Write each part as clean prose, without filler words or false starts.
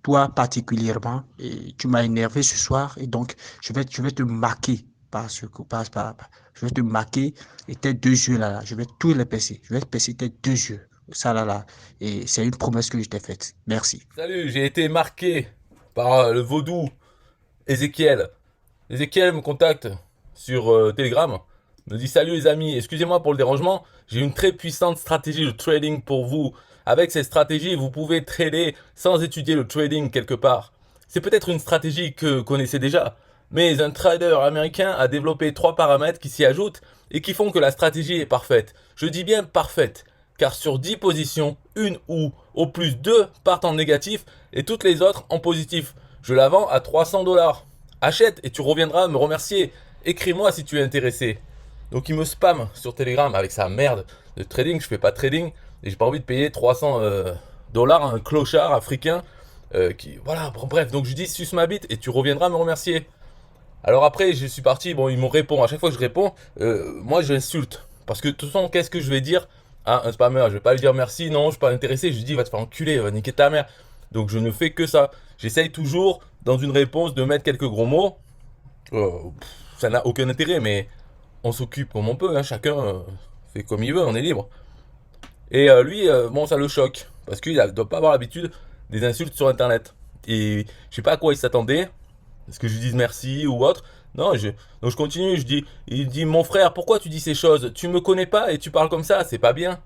toi particulièrement, et tu m'as énervé ce soir, et donc je vais te marquer je vais te marquer, et tes deux yeux là, je vais tous les percer, je vais percer tes deux yeux, ça là, et c'est une promesse que je t'ai faite. Merci. Salut, j'ai été marqué par le vaudou Ezekiel. Ezekiel me contacte sur Telegram, me dit salut les amis, excusez-moi pour le dérangement, j'ai une très puissante stratégie de trading pour vous. Avec cette stratégie, vous pouvez trader sans étudier le trading quelque part. C'est peut-être une stratégie que vous connaissez déjà, mais un trader américain a développé trois paramètres qui s'y ajoutent et qui font que la stratégie est parfaite. Je dis bien parfaite, car sur 10 positions, une ou au plus deux partent en négatif et toutes les autres en positif. Je la vends à 300 dollars. Achète et tu reviendras me remercier. Écris-moi si tu es intéressé. Donc il me spam sur Telegram avec sa merde de trading. Je fais pas de trading et j'ai pas envie de payer 300 dollars à un clochard africain qui voilà. Bref, donc je dis suce ma bite et tu reviendras me remercier. Alors après je suis parti. Bon, il me répond à chaque fois que je réponds. Moi j'insulte parce que de toute façon qu'est-ce que je vais dire à un spammer? Je vais pas lui dire merci, non, je suis pas intéressé. Je lui dis va te faire enculer, va niquer ta mère. Donc je ne fais que ça. J'essaye toujours dans une réponse de mettre quelques gros mots. Ça n'a aucun intérêt, mais on s'occupe comme on peut, hein, chacun fait comme il veut, on est libre. Et lui, bon, ça le choque, parce qu'il ne doit pas avoir l'habitude des insultes sur Internet. Et je sais pas à quoi il s'attendait, est-ce que je lui dise merci ou autre. Non, donc je continue, il dit, mon frère, pourquoi tu dis ces choses? Tu me connais pas et tu parles comme ça, c'est pas bien.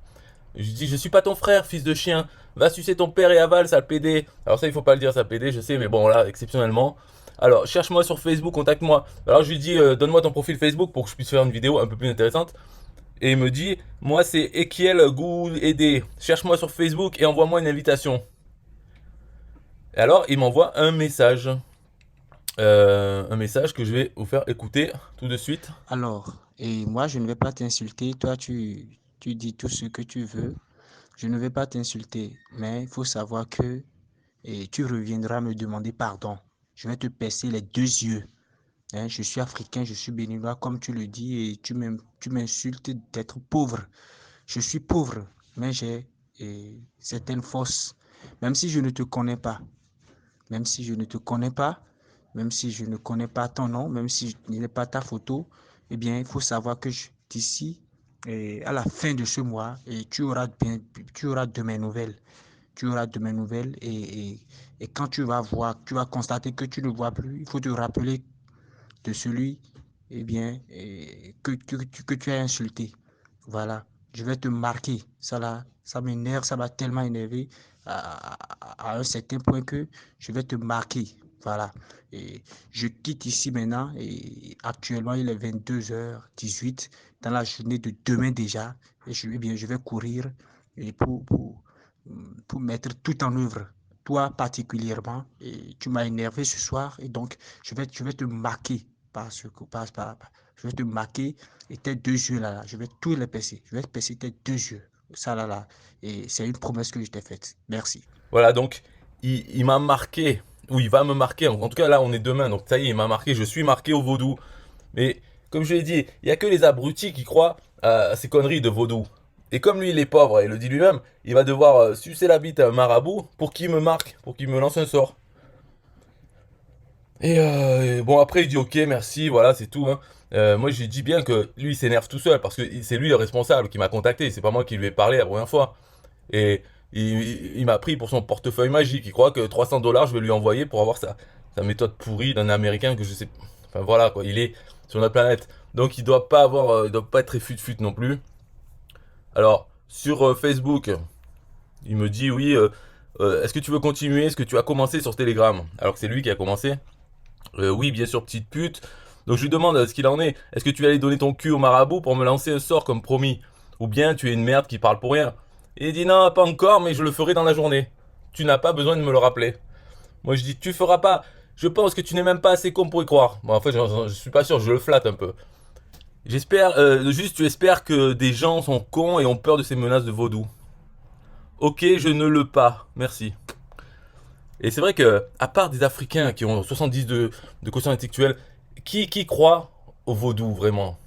Je dis, je suis pas ton frère, fils de chien. Va sucer ton père et avale, sale PD. Alors ça, il faut pas le dire, sale PD, je sais, mais bon, là, exceptionnellement. Alors, cherche-moi sur Facebook, contacte-moi. Alors je lui dis, donne-moi ton profil Facebook pour que je puisse faire une vidéo un peu plus intéressante. Et il me dit, moi c'est Ekiel Gouedé. Cherche-moi sur Facebook et envoie-moi une invitation. Et alors, il m'envoie un message. Un message que je vais vous faire écouter tout de suite. Alors, et moi, je ne vais pas t'insulter. Toi, tu dis tout ce que tu veux. Je ne vais pas t'insulter, mais il faut savoir que et tu reviendras me demander pardon. Je vais te percer les deux yeux. Hein, je suis africain, je suis béninois, comme tu le dis, et tu m'insultes d'être pauvre. Je suis pauvre, mais j'ai certaines forces. Même si je ne te connais pas, même si je ne te connais pas, même si je ne connais pas ton nom, même si je n'ai pas ta photo, eh bien, il faut savoir que d'ici à la fin de ce mois, et tu auras de mes nouvelles. Tu auras de mes nouvelles et quand tu vas voir, tu vas constater que tu ne vois plus, il faut te rappeler de celui eh bien, que tu as insulté. Voilà, je vais te marquer. Ça là, ça m'énerve, ça m'a tellement énervé à un certain point que je vais te marquer. Voilà. Et je quitte ici maintenant et actuellement il est 22h18 dans la journée de demain déjà. Et eh bien, je vais courir et pour mettre tout en œuvre. Toi particulièrement, et tu m'as énervé ce soir et donc je vais te marquer je vais te marquer et tes deux yeux là, je vais tous les percer. Je vais percer tes deux yeux. Ça là. Et c'est une promesse que je t'ai faite. Merci. Voilà, donc il m'a marqué, ou il va me marquer. En tout cas, là, on est demain, donc ça y est, il m'a marqué. Je suis marqué au vaudou. Mais comme je l'ai dit, il n'y a que les abrutis qui croient à ces conneries de vaudou. Et comme lui, il est pauvre, et il le dit lui-même, il va devoir sucer la bite à un marabout pour qu'il me marque, pour qu'il me lance un sort. Et bon, après, il dit ok, merci, voilà, c'est tout, hein. Moi, j'ai dit bien que lui, il s'énerve tout seul parce que c'est lui le responsable qui m'a contacté. C'est pas moi qui lui ai parlé la première fois. Et il m'a pris pour son portefeuille magique. Il croit que 300 dollars, je vais lui envoyer pour avoir sa méthode pourrie d'un américain que je sais. Enfin voilà quoi, il est sur notre planète. Donc il doit pas être très fut-fut non plus. Alors, sur Facebook, il me dit oui, est-ce que tu veux continuer? Est-ce que tu as commencé sur Telegram? Alors que c'est lui qui a commencé. Oui, bien sûr, petite pute. Donc je lui demande ce qu'il en est. Est-ce que tu vas aller donner ton cul au marabout pour me lancer un sort comme promis? Ou bien tu es une merde qui parle pour rien? Et il dit non, pas encore, mais je le ferai dans la journée. Tu n'as pas besoin de me le rappeler. Moi je dis tu feras pas. Je pense que tu n'es même pas assez con pour y croire. Bon, en fait, je suis pas sûr, je le flatte un peu. J'espère, juste tu espères que des gens sont cons et ont peur de ces menaces de vaudou. Ok, je ne le pas. Merci. Et c'est vrai que, à part des Africains qui ont 70 de quotient intellectuel, qui croit au vaudou vraiment?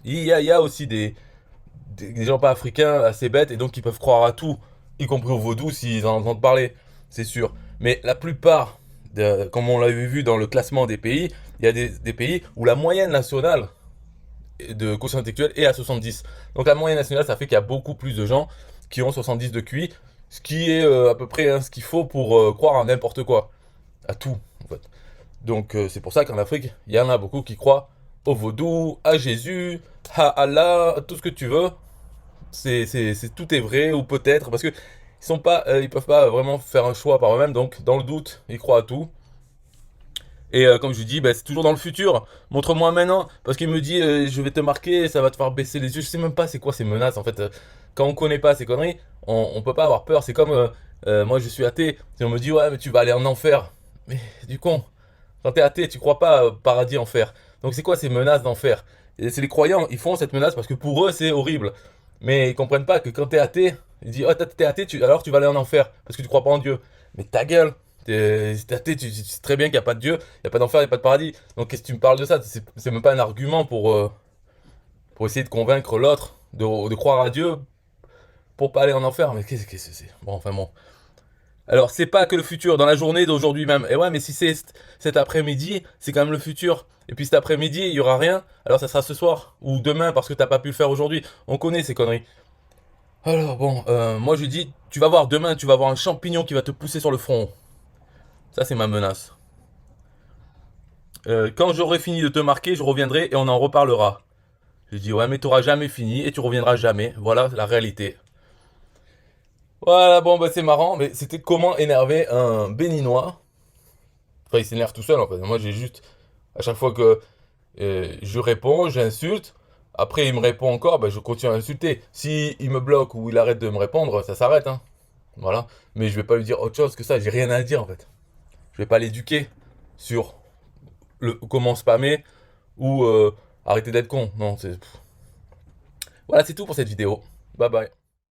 Il y a aussi des gens pas africains assez bêtes et donc qui peuvent croire à tout, y compris au vaudou s'ils en entendent parler, c'est sûr. Mais la plupart, comme on l'avait vu dans le classement des pays, il y a des pays où la moyenne nationale de quotient intellectuel est à 70. Donc la moyenne nationale, ça fait qu'il y a beaucoup plus de gens qui ont 70 de QI, ce qui est à peu près ce qu'il faut pour croire à n'importe quoi, à tout en fait. Donc c'est pour ça qu'en Afrique, il y en a beaucoup qui croient au vaudou, à Jésus, à Allah, à tout ce que tu veux. Tout est vrai ou peut-être parce que ils peuvent pas vraiment faire un choix par eux-mêmes. Donc dans le doute, ils croient à tout. Et comme je dis, bah, c'est toujours dans le futur. Montre-moi maintenant. Parce qu'il me dit, je vais te marquer, ça va te faire baisser les yeux. Je sais même pas c'est quoi ces menaces. En fait, quand on connaît pas ces conneries, on peut pas avoir peur. C'est comme, moi je suis athée. Si on me dit, ouais, mais tu vas aller en enfer. Mais du con, quand t'es athée, tu crois pas paradis, enfer. Donc c'est quoi ces menaces d'enfer? Et c'est les croyants, ils font cette menace parce que pour eux c'est horrible. Mais ils comprennent pas que quand t'es athée, ils disent, oh, t'es athée, alors tu vas aller en enfer parce que tu crois pas en Dieu. Mais ta gueule! T'es athée, tu sais très bien qu'il n'y a pas de Dieu, il n'y a pas d'enfer, il n'y a pas de paradis. Donc qu'est-ce que tu me parles de ça? C'est même pas un argument pour essayer de convaincre l'autre de croire à Dieu pour pas aller en enfer. Mais qu'est-ce que c'est? Bon, enfin bon. Alors c'est pas que le futur, dans la journée d'aujourd'hui même. Et ouais, mais si c'est cet après-midi, c'est quand même le futur. Et puis cet après-midi, il y aura rien, alors ça sera ce soir ou demain parce que t'as pas pu le faire aujourd'hui. On connaît ces conneries. Alors bon, moi je dis, tu vas voir demain, tu vas voir un champignon qui va te pousser sur le front. Ça c'est ma menace. Quand j'aurai fini de te marquer, je reviendrai et on en reparlera. J'ai dit, ouais, mais t'auras jamais fini et tu reviendras jamais. Voilà la réalité. Voilà, bon, bah c'est marrant, mais c'était comment énerver un béninois. Enfin, il s'énerve tout seul en fait. Moi, j'ai juste, à chaque fois que je réponds, j'insulte. Après, il me répond encore, bah, je continue à insulter. Si il me bloque ou il arrête de me répondre, ça s'arrête, hein. Voilà. Mais je vais pas lui dire autre chose que ça. J'ai rien à dire en fait. Je vais pas l'éduquer sur comment spammer ou arrêter d'être con. Non, c'est. Voilà, c'est tout pour cette vidéo. Bye bye.